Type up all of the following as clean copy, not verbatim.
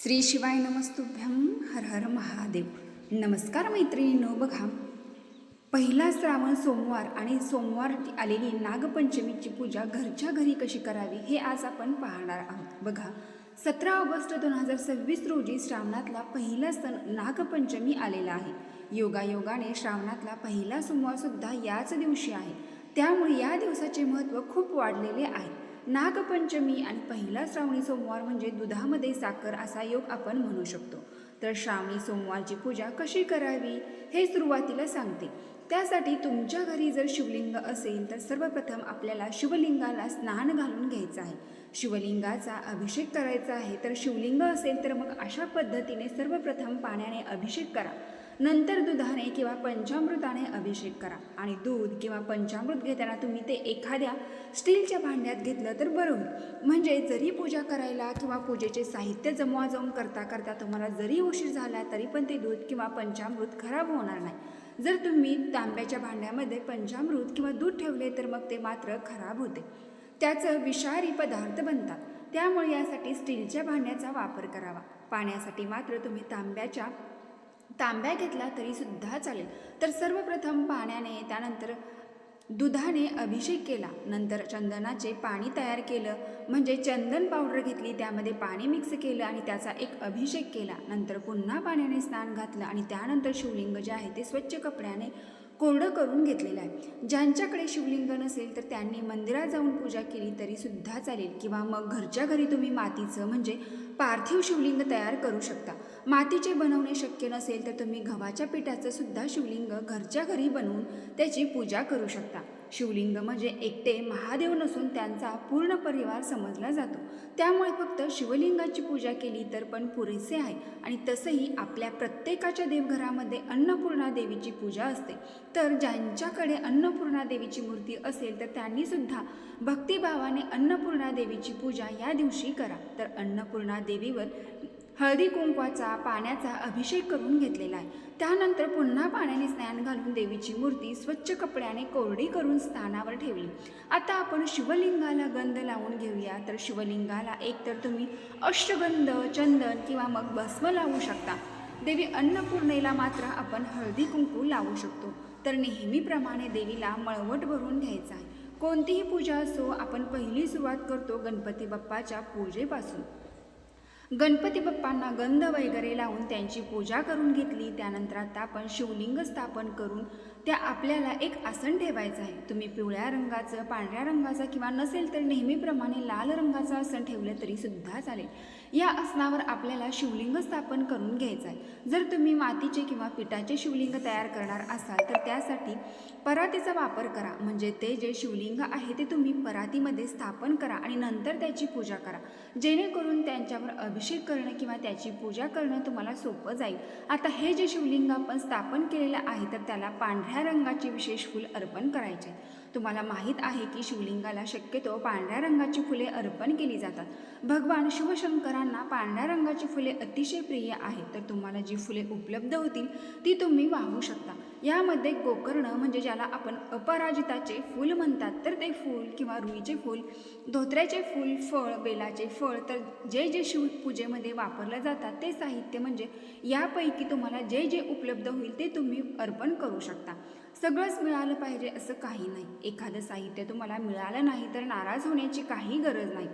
श्री शिवाय नमस्तुभ्यं हर हर महादेव. नमस्कार मैत्रिणींनो. बघा, पहिला श्रावण सोमवार आणि सोमवार आलेली नागपंचमीची पूजा घरच्या घरी कशी करावी हे आज आपण पाहणार आहोत. बघा, 17 ऑगस्ट 2026 रोजी श्रावणातला पहिला सण नागपंचमी आलेला आहे. योगायोगाने श्रावणातला पहिला सोमवार सुद्धा याच दिवशी आहे. त्यामुळे या दिवसाचे महत्त्व खूप वाढलेले आहे. नागपंचमी आणि पहिला श्रावणी सोमवार म्हणजे दुधामध्ये साखर असा योग आपण म्हणू शकतो. तर श्रावणी सोमवारची पूजा कशी करावी हे सुरुवातीला सांगते. त्यासाठी तुमच्या घरी जर शिवलिंग असेल तर सर्वप्रथम आपल्याला शिवलिंगाला स्नान घालून घ्यायचं आहे. शिवलिंगाचा अभिषेक करायचा आहे. तर शिवलिंग असेल तर मग अशा पद्धतीने सर्वप्रथम पाण्याने अभिषेक करा. नंतर दुधाने किंवा पंचामृताने अभिषेक करा. आणि दूध किंवा पंचामृत घेताना तुम्ही ते एखाद्या स्टीलच्या भांड्यात घेतलं तर बरं होईल. म्हणजे जरी पूजा करायला किंवा पूजेचे साहित्य जमवाजवून करता करता तुम्हाला जरी उशीर झाला तरी पण ते दूध किंवा पंचामृत खराब होणार नाही. जर तुम्ही तांब्याच्या भांड्यामध्ये पंचामृत किंवा दूध ठेवले तर मग ते मात्र खराब होते. त्याचं विषारी पदार्थ बनतात. त्यामुळे यासाठी स्टीलच्या भांड्याचा वापर करावा. पाण्यासाठी मात्र तुम्ही तांब्या घेतला तरी सुद्धा चालेल. तर सर्वप्रथम पाण्याने, त्यानंतर दुधाने अभिषेक केला. नंतर चंदनाचे पाणी तयार केलं, म्हणजे चंदन पावडर घेतली, त्यामध्ये पाणी मिक्स केलं आणि त्याचा एक अभिषेक केला. नंतर पुन्हा पाण्याने स्नान घातलं आणि त्यानंतर शिवलिंग जे आहे ते स्वच्छ कपड्याने कोरडं करून घेतलेलं आहे. ज्यांच्याकडे शिवलिंग नसेल तर त्यांनी मंदिरात जाऊन पूजा केली तरी सुद्धा चालेल. किंवा मग घरच्या घरी तुम्ही मातीचं म्हणजे पार्थिव शिवलिंग तयार करू शकता. मातीचे बनवणे शक्य नसेल तर तुम्ही गव्हाच्या पिठाचं सुद्धा शिवलिंग घरच्या घरी बनवून त्याची पूजा करू शकता. शिवलिंग म्हणजे एकटे महादेव नसून त्यांचा पूर्ण परिवार समजला जातो. त्यामुळे फक्त शिवलिंगाची पूजा केली तर पण पुरेसे आहे. आणि तसंही आपल्या प्रत्येकाच्या देवघरामध्ये अन्नपूर्णा देवीची पूजा असते. तर ज्यांच्याकडे अन्नपूर्णा देवीची मूर्ती असेल तर त्यांनी सुद्धा भक्तिभावाने अन्नपूर्णा देवीची पूजा या दिवशी करा. तर अन्नपूर्णा देवीवर हळदी कुंकवाचा पाण्याचा अभिषेक करून घेतलेला आहे. त्यानंतर पुन्हा पाण्याने स्नान घालून देवीची मूर्ती स्वच्छ कपड्याने कोरडी करून स्थानावर ठेवली. आता आपण शिवलिंगाला गंध लावून घेऊया. तर शिवलिंगाला एकतर तुम्ही अष्टगंध, चंदन किंवा मग भस्म लावू शकता. देवी अन्नपूर्णेला मात्र आपण हळदी कुंकू लावू शकतो. तर नेहमीप्रमाणे देवीला मळवट भरून घ्यायचा आहे. कोणतीही पूजा असो, आपण पहिली सुरुवात करतो गणपती बाप्पाच्या पूजेपासून. गणपती बाप्पांना गंध वगैरे लावून त्यांची पूजा करून घेतली. त्यानंतर आता आपण शिवलिंग स्थापन करून त्या आपल्याला एक आसन ठेवायचं आहे. तुम्ही पिवळ्या रंगाचं, पांढऱ्या रंगाचं किंवा नसेल तर नेहमीप्रमाणे लाल रंगाचं आसन ठेवलं तरी सुद्धा चालेल. या आसनावर आपल्याला शिवलिंग स्थापन करून घ्यायचं आहे. जर तुम्ही मातीचे किंवा पिठाचे शिवलिंग तयार करणार असाल तर त्यासाठी परातीचा वापर करा. म्हणजे ते जे शिवलिंग आहे ते तुम्ही परातीमध्ये स्थापन करा आणि नंतर त्याची पूजा करा. जेणेकरून त्यांच्यावर अभिषेक करणं किंवा त्याची पूजा करणं तुम्हाला सोपं जाईल. आता हे जे शिवलिंग आपण स्थापन केलेलं आहे तर त्याला पांढऱ्या रंगाचे विशेष फूल अर्पण करायचे. तुम्हाला माहीत आहे की शिवलिंगाला शक्यतो पांढऱ्या रंगाची फुले अर्पण केली जातात. भगवान शिवशंकरांना पांढऱ्या रंगाची फुले अतिशय प्रिय आहेत. तर तुम्हाला जी फुले उपलब्ध होतील ती तुम्ही वाहू शकता. यामध्ये गोकर्ण म्हणजे ज्याला आपण अपराजिताचे फूल म्हणतात तर ते फूल किंवा रुईचे फूल, धोत्र्याचे फूल, फळ, बेलाचे फळ, तर जे जे शिवपूजेमध्ये वापरलं जातात ते साहित्य म्हणजे यापैकी तुम्हाला जे जे उपलब्ध होईल ते तुम्ही अर्पण करू शकता. सगळंच मिळालं पाहिजे असं काही नाही. एखादं साहित्य तुम्हाला मिळालं नाही तर नाराज होण्याची काही गरज नाही.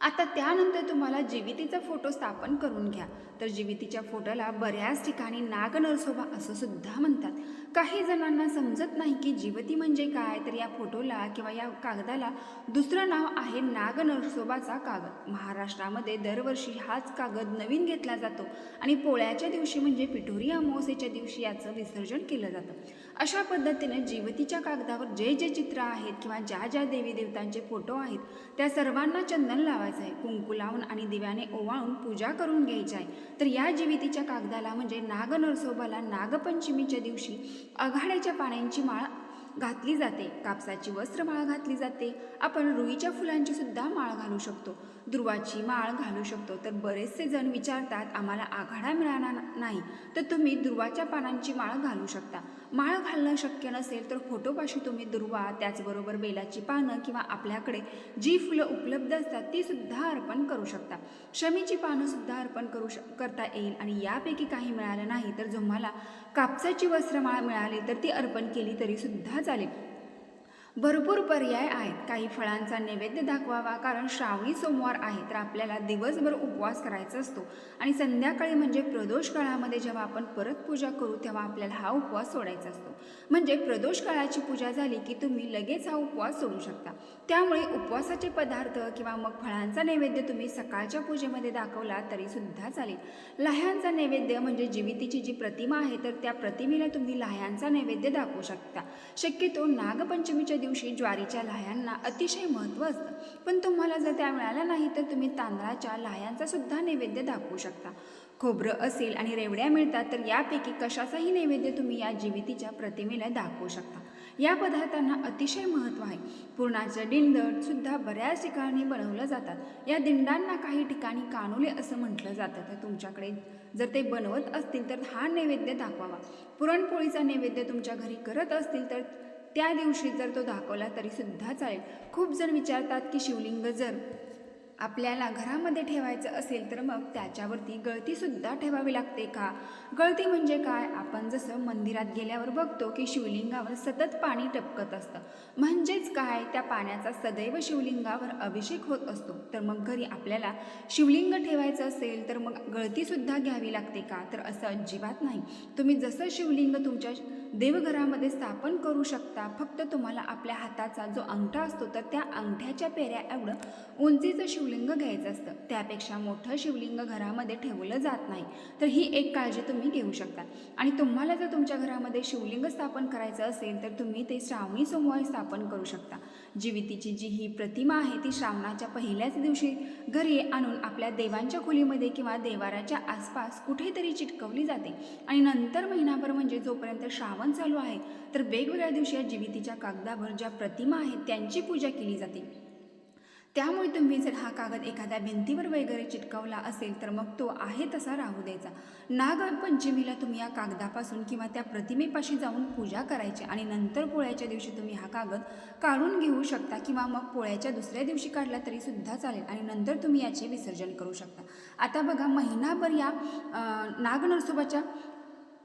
आता त्यानंतर तुम्हाला जिवितीचा फोटो स्थापन करून घ्या. तर जिवितीच्या फोटोला बऱ्याच ठिकाणी नागनरसोबा असं सुद्धा म्हणतात. काही जणांना समजत नाही की जिवती म्हणजे काय. तर या फोटोला किंवा या कागदाला दुसरं नाव आहे नागनरसोबाचा कागद. महाराष्ट्रामध्ये दरवर्षी हाच कागद नवीन घेतला जातो आणि पोळ्याच्या दिवशी म्हणजे पिठोरी अमावस्येच्या दिवशी याचं विसर्जन केलं जातं. अशा पद्धतीने जिवतीच्या कागदावर जे जे चित्र आहेत किंवा ज्या ज्या देवी देवतांचे फोटो आहेत त्या सर्वांना चंदन लावायचं आहे. कुंकू लावून आणि दिव्याने ओवाळून पूजा करून घ्यायची आहे. तर या जिवितीच्या कागदाला म्हणजे नागनरसोबाला नागपंचमीच्या दिवशी आघाड्याच्या पाण्याची माळ घातली जाते. कापसाची वस्त्रमाळ घातली जाते. आपण रुईच्या फुलांची सुद्धा माळ घालू शकतो. दुर्वाची माळ घालू शकतो. तर बरेचसे जण विचारतात आम्हाला आघाडा मिळाला नाही तर तुम्ही दुर्वाच्या पानांची माळ घालू शकता. माळ घालणं शक्य नसेल तर फोटोपाशी तुम्ही दुर्वा, त्याचबरोबर बेलाची पानं किंवा आपल्याकडे जी फुलं उपलब्ध असतात ती सुद्धा अर्पण करू शकता. शमीची पानं सुद्धा अर्पण करता येईल. आणि यापैकी काही मिळालं नाही तर तुम्हाला कापसाची वस्त्रमाळ मिळाली तर ती अर्पण केली तरी सुद्धा चालेल. भरपूर पर्याय आहेत. काही फळांचा नैवेद्य दाखवावा, कारण श्रावणी सोमवार आहे तर आपल्याला दिवसभर उपवास करायचा असतो आणि संध्याकाळी म्हणजे प्रदोष काळामध्ये जेव्हा आपण परत पूजा करू तेव्हा आपल्याला हा उपवास सोडायचा असतो. म्हणजे प्रदोष काळाची पूजा झाली की तुम्ही लगेच हा उपवास सोडू शकता. त्यामुळे उपवासाचे पदार्थ किंवा मग फळांचा नैवेद्य तुम्ही सकाळच्या पूजेमध्ये दाखवला तरी सुद्धा चालेल. लाह्यांचा नैवेद्य म्हणजे जीवितीची जी प्रतिमा आहे तर त्या प्रतिमेला तुम्ही लाह्यांचा नैवेद्य दाखवू शकता. शक्यतो नागपंचमीच्या दिवशी ज्वारीच्या लाह्यांना अतिशय महत्त्व असतं, पण तुम्हाला जर त्या मिळाल्या नाही तर तुम्ही तांदळाच्या लाह्यांचा सुद्धा नैवेद्य दाखवू शकता. खोबरं असेल आणि रेवड्या मिळतात तर यापैकी कशाचाही नैवेद्य तुम्ही या जीवितीच्या प्रतिमेला दाखवू शकता. या पदार्थांना अतिशय महत्त्व आहे. पुरणाचं दिंड सुद्धा बऱ्याच ठिकाणी बनवलं जातात. या दिंडांना काही ठिकाणी कानुले असं म्हटलं जातं. तर तुमच्याकडे जर ते बनवत असतील तर हा नैवेद्य दाखवावा. पुरणपोळीचा नैवेद्य तुमच्या घरी करत असतील तर त्या दिवशी जर तो दाखवला तरी सुद्धा चालेल. खूप जण विचारतात की शिवलिंग जर आपल्याला घरामध्ये ठेवायचं असेल तर मग त्याच्यावरती गळतीसुद्धा ठेवावी लागते का? गळती म्हणजे काय? आपण जसं मंदिरात गेल्यावर बघतो की शिवलिंगावर सतत पाणी टपकत असतं, म्हणजेच काय, त्या पाण्याचा सदैव शिवलिंगावर अभिषेक होत असतो. तर मग घरी आपल्याला शिवलिंग ठेवायचं असेल तर मग गळतीसुद्धा घ्यावी लागते का? तर असं अजिबात नाही. तुम्ही जसं शिवलिंग तुमच्या देवघरामध्ये स्थापन करू शकता. फक्त तुम्हाला आपल्या हाताचा जो अंगठा असतो तर त्या अंगठ्याच्या पेऱ्या एवढं उंचीचं शिवलिंग घ्यायचं असतं. त्यापेक्षा मोठं शिवलिंग घरामध्ये ठेवलं जात नाही. तर ही एक काळजी तुम्ही घेऊ शकता. आणि तुम्हाला जर तुमच्या घरामध्ये शिवलिंग स्थापन करायचं असेल तर तुम्ही ते श्रावणी सोमवारी स्थापन करू शकता. जीवितीची जी ही प्रतिमा आहे ती श्रावणाच्या पहिल्याच दिवशी घरी आणून आपल्या देवांच्या खोलीमध्ये किंवा देवाराच्या आसपास कुठेतरी चिटकवली जाते. आणि नंतर महिनाभर म्हणजे जोपर्यंत श्रावण चालू आहे तर वेगवेगळ्या दिवशी या जीवितीच्या कागदावर ज्या प्रतिमा आहेत त्यांची पूजा केली जाते. त्यामुळे तुम्ही जर हा कागद एखाद्या भिंतीवर वगैरे चिटकवला असेल तर मग तो आहे तसा राहू द्यायचा. नागपंचमीला तुम्ही या कागदापासून किंवा त्या प्रतिमेपाशी जाऊन पूजा करायची आणि नंतर पोळ्याच्या दिवशी तुम्ही हा कागद काढून घेऊ शकता किंवा मग पोळ्याच्या दुसऱ्या दिवशी काढला तरी सुद्धा चालेल आणि नंतर तुम्ही याचे विसर्जन करू शकता. आता बघा, महिनाभर या नागनरसोबाच्या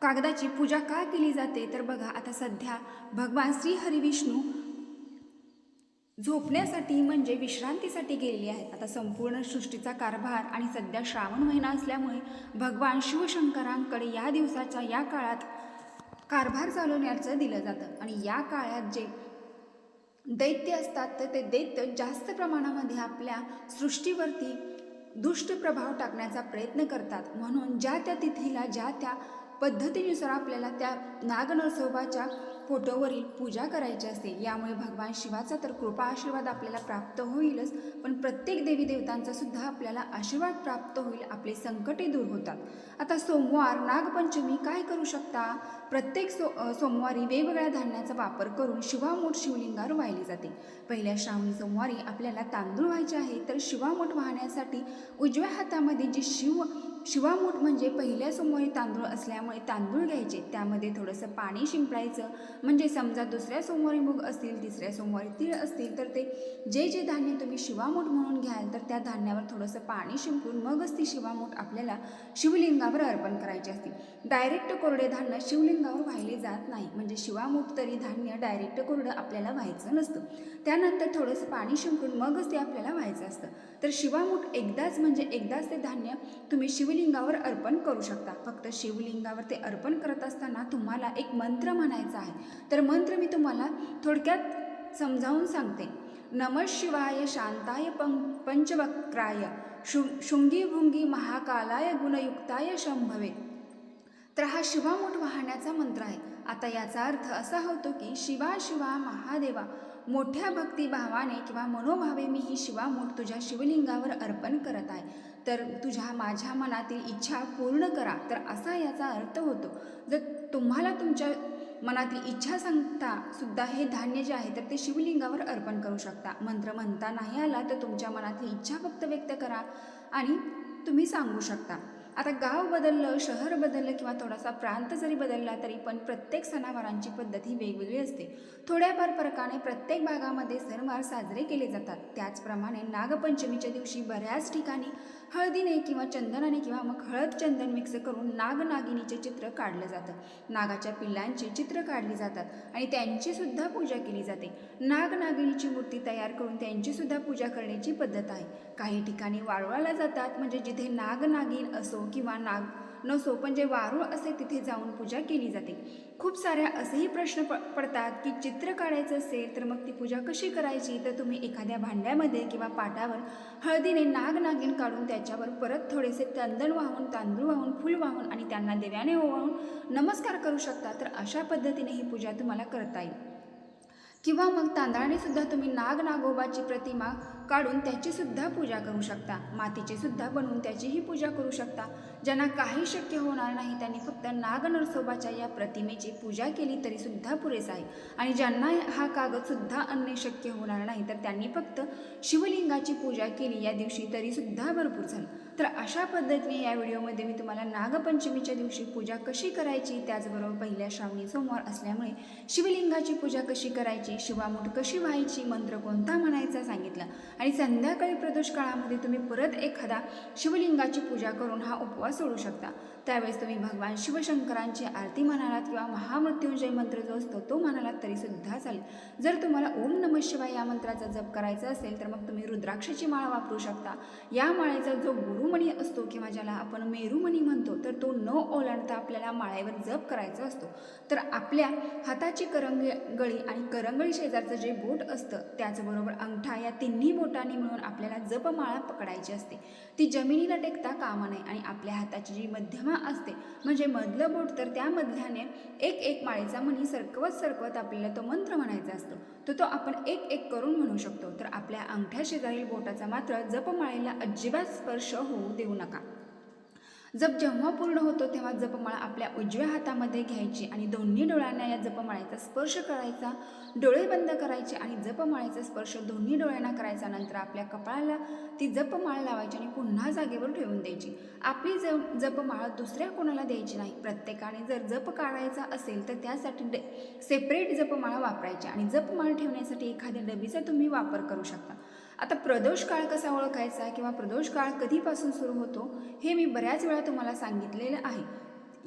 कागदाची पूजा का केली जाते तर बघा, आता सध्या भगवान श्री हरिविष्णू झोपण्यासाठी म्हणजे विश्रांतीसाठी गेलेली आहेत. आता संपूर्ण सृष्टीचा कारभार आणि सध्या श्रावण महिना असल्यामुळे भगवान शिवशंकरांकडे या दिवसाच्या या काळात कारभार चालवण्याचं दिलं जातं. आणि या काळात जे दैत्य असतात तर ते दैत्य जास्त प्रमाणामध्ये आपल्या सृष्टीवरती दुष्ट प्रभाव टाकण्याचा प्रयत्न करतात. म्हणून ज्या त्या तिथीला ज्या त्या पद्धतीनुसार आपल्याला त्या नागनरसोबाच्या फोटोवरील पूजा करायची असते. यामुळे भगवान शिवाचा तर कृपा आशीर्वाद आपल्याला प्राप्त होईलच, पण प्रत्येक देवी देवतांचा सुद्धा आपल्याला आशीर्वाद प्राप्त होईल. आपले संकटे दूर होतात. आता सोमवार नागपंचमी काय करू शकता? प्रत्येक सोमवारी वेगवेगळ्या धान्याचा वापर करून शिवामूठ शिवलिंगावर वाहिली जाते. पहिल्या श्रावणी सोमवारी आपल्याला तांदूळ व्हायचे आहे तर शिवामूठ वाहण्यासाठी उजव्या हातामध्ये जी शिवामूठ म्हणजे पहिल्या सोमवारी तांदूळ असल्यामुळे तांदूळ घ्यायचे, त्यामध्ये थोडंसं पाणी शिंपडायचं. म्हणजे समजा दुसऱ्या सोमवारी मूग असतील, तिसऱ्या सोमवारी तीळ असतील तर ते जे धान्य तुम्ही शिवामूठ म्हणून घ्याल तर त्या धान्यावर थोडंसं पाणी शिंपडून मगच ती शिवामूठ आपल्याला शिवलिंगावर अर्पण करायची असते. डायरेक्ट कोरडे धान्य शिवलिंगावर वाहिले जात नाही. म्हणजे शिवामूठ तरी धान्य डायरेक्ट कोरडं आपल्याला व्हायचं नसतं. त्यानंतर थोडंसं पाणी शिंपडून मगच ते आपल्याला व्हायचं असतं. तर शिवामूठ एकदाच ते धान्य तुम्ही शिवलिंगावर अर्पण करू शकता. फक्त शिवलिंगावर ते अर्पण करत असताना तुम्हाला एक मंत्र म्हणायचा आहे. तर मंत्र मी तुम्हाला थोडक्यात समजावून सांगते. नमः शिवाय शांताय पंचवक्राय शुंगी भुंगी महाकालाय गुणयुक्ताय शंभवे. तर हा शिवामूठ वाहण्याचा मंत्र आहे. आता याचा अर्थ असा होतो की शिवा शिवा महादेवा, मोठ्या भक्तिभावाने किंवा मनोभावे मी ही शिवामूठ तुझ्या शिवलिंगावर अर्पण करत आहे. तर तुझ्या माझ्या मनातील इच्छा पूर्ण करा. तर असा याचा अर्थ होतो. जर तुम्हाला तुमच्या मनातील इच्छा सांगता सुद्धा हे धान्य जे आहे तर ते शिवलिंगावर अर्पण करू शकता. मंत्र म्हणता नाही आला तर तुमच्या मनातील इच्छा फक्त व्यक्त करा आणि तुम्ही सांगू शकता. आता गाव बदललं, शहर बदललं किंवा थोडासा प्रांत जरी बदलला तरी पण प्रत्येक सणावारांची पद्धत ही वेगवेगळी असते. थोड्याफार फरकाने प्रत्येक भागामध्ये सणवार साजरे केले जातात. त्याचप्रमाणे नागपंचमीच्या दिवशी बऱ्याच ठिकाणी हळदीने किंवा चंदनाने किंवा मग हळद चंदन मिक्स करून नागनागिनीचे चित्र काढलं जातं. नागाच्या पिल्लांची चित्र काढली जातात आणि त्यांची सुद्धा पूजा केली जाते. नागनागिनीची मूर्ती तयार करून त्यांची सुद्धा पूजा करण्याची पद्धत आहे. काही ठिकाणी वारुळाला जातात, म्हणजे जिथे नागनागिन असो किंवा नाग नसो पण जे वारूळ असे तिथे जाऊन पूजा केली जाते. खूप साऱ्या असेही प्रश्न पडतात की चित्र काढायचं असेल तर मग ती पूजा कशी करायची. तर तुम्ही एखाद्या भांड्यामध्ये किंवा पाटावर हळदीने नागनागिन काढून त्याच्यावर परत थोडेसे चंदन वाहून, तांदूळ वाहून, फूल वाहून आणि त्यांना देव्याने ओवाळून नमस्कार करू शकता. तर अशा पद्धतीने ही पूजा तुम्हाला करता येईल. किंवा मग तांदळाने सुद्धा तुम्ही नागनागोबाची प्रतिमा काढून त्याची सुद्धा पूजा करू शकता. मातीची सुद्धा बनवून त्याचीही पूजा करू शकता. ज्यांना काही शक्य होणार नाही त्यांनी फक्त नागनरसोबाच्या या प्रतिमेची पूजा केली तरी सुद्धा पुरेसा आहे. आणि ज्यांना हा कागद सुद्धा आणणे शक्य होणार नाही तर त्यांनी फक्त शिवलिंगाची पूजा केली या दिवशी तरी सुद्धा भरपूर झालं. तर अशा पद्धतीने या व्हिडिओमध्ये मी तुम्हाला नागपंचमीच्या दिवशी पूजा कशी करायची, त्याचबरोबर पहिल्या श्रावणी सोमवार असल्यामुळे शिवलिंगाची पूजा कशी करायची, शिवामूठ कशी व्हायची, मंत्र कोणता म्हणायचा सांगितलं. आणि संध्याकाळी प्रदोष काळामध्ये तुम्ही परत एखादा शिवलिंगाची पूजा करून हा उपवास सोडू शकता. त्यावेळेस तुम्ही भगवान शिवशंकरांची आरती म्हणालात किंवा महामृत्युंजय मंत्र जो असतो तो म्हणालात तरी सुद्धा चालेल. जर तुम्हाला ओम नमः शिवाय या मंत्राचा जप करायचा असेल तर मग तुम्ही रुद्राक्षाची माळ वापरू शकता. या माळेचा जो गुरुमणी असतो किंवा ज्याला आपण मेरुमणी म्हणतो तर तो न ओलांडता आपल्याला माळेवर जप करायचा असतो. तर आपल्या हाताची करंगळी आणि करंगळी शेजारचं जे बोट असतं त्याचबरोबर अंगठा या तिन्ही बोटांनी मिळून आपल्याला जपमाळा पकडायची असते. ती जमिनीला टेकता कामा नये आणि आपल्या हाताची जी मध्यमा असते म्हणजे मधलं बोट तर त्या मधल्याने एक एक माळेचा मणी सरकवत आपल्याला तो मंत्र म्हणायचा असतो. तो आपण एक एक करून म्हणू शकतो. तर आपल्या अंगठ्या शेजारील बोटाचा मात्र जपमाळेला अजिबात स्पर्श होऊ देऊ नका. जप जेव्हा पूर्ण होतो तेव्हा जपमाळा आपल्या उजव्या हातामध्ये घ्यायची आणि दोन्ही डोळ्यांना या जपमाळेचा स्पर्श करायचा. डोळे बंद करायचे आणि जपमाळेचा स्पर्श दोन्ही डोळ्यांना करायचा. नंतर आपल्या कपाळाला ती जपमाळ लावायची आणि पुन्हा जागेवर ठेवून द्यायची. आपली जपमाळ दुसऱ्या कोणाला द्यायची नाही. प्रत्येकाने जर जप काढायचा असेल तर त्यासाठी सेपरेट जपमाळ वापरायची आणि जपमाळ ठेवण्यासाठी एखाद्या डबीचा तुम्ही वापर करू शकता. आता प्रदोष काळ कसा ओळखायचा किंवा प्रदोष काळ कधीपासून सुरू होतो हे मी बऱ्याच वेळा तुम्हाला सांगितलेलं आहे.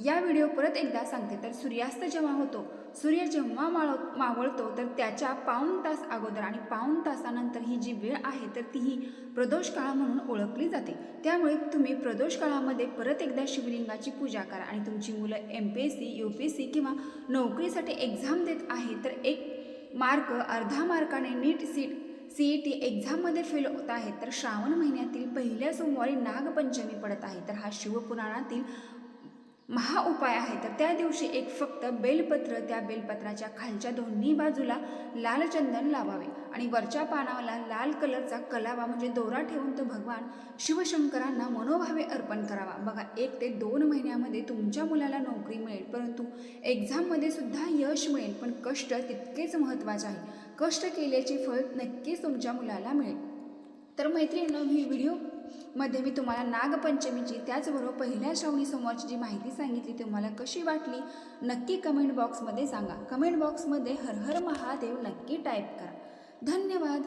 या व्हिडिओ परत एकदा सांगते. तर सूर्यास्त जेव्हा होतो, सूर्य जेव्हा मावळतो तर त्याच्या पाऊण तास अगोदर आणि पाऊण तासानंतर ही जी वेळ आहे तर ती ही प्रदोष काळ म्हणून ओळखली जाते. त्यामुळे तुम्ही प्रदोष काळामध्ये परत एकदा शिवलिंगाची पूजा करा. आणि तुमची मुलं MPSC, UPSC किंवा नोकरीसाठी एक्झाम देत आहे तर एक मार्क अर्धा मार्काने नीट CET एक्झाममध्ये फेल होत आहे तर श्रावण महिन्यातील पहिल्या सोमवारी नागपंचमी पडत आहे. तर हा शिवपुराणातील महाउपाय आहे. तर त्या दिवशी एक फक्त बेलपत्र, त्या बेलपत्राच्या खालच्या दोन्ही बाजूला लाल चंदन लावावे आणि वरच्या पानाला लाल कलरचा कलावा म्हणजे दोरा ठेवून तो भगवान शिवशंकरांना मनोभावे अर्पण करावा. बघा 1 ते 2 महिन्यामध्ये तुमच्या मुलाला नोकरी मिळेल, परंतु एक्झाममध्ये सुद्धा यश मिळेल. पण कष्ट तितकेच महत्त्वाचे आहे. कष्ट केल्याचे फळ नक्कीच तुमच्या मुलाला मिळेल. तर मैत्रिणींनो, ही व्हिडिओमध्ये मी तुम्हाला नागपंचमीची त्याचबरोबर पहिल्या श्रावणी सोमवारची जी माहिती सांगितली तुम्हाला कशी वाटली नक्की कमेंट बॉक्समध्ये सांगा. कमेंट बॉक्समध्ये हर हर महादेव नक्की टाईप करा. धन्यवाद.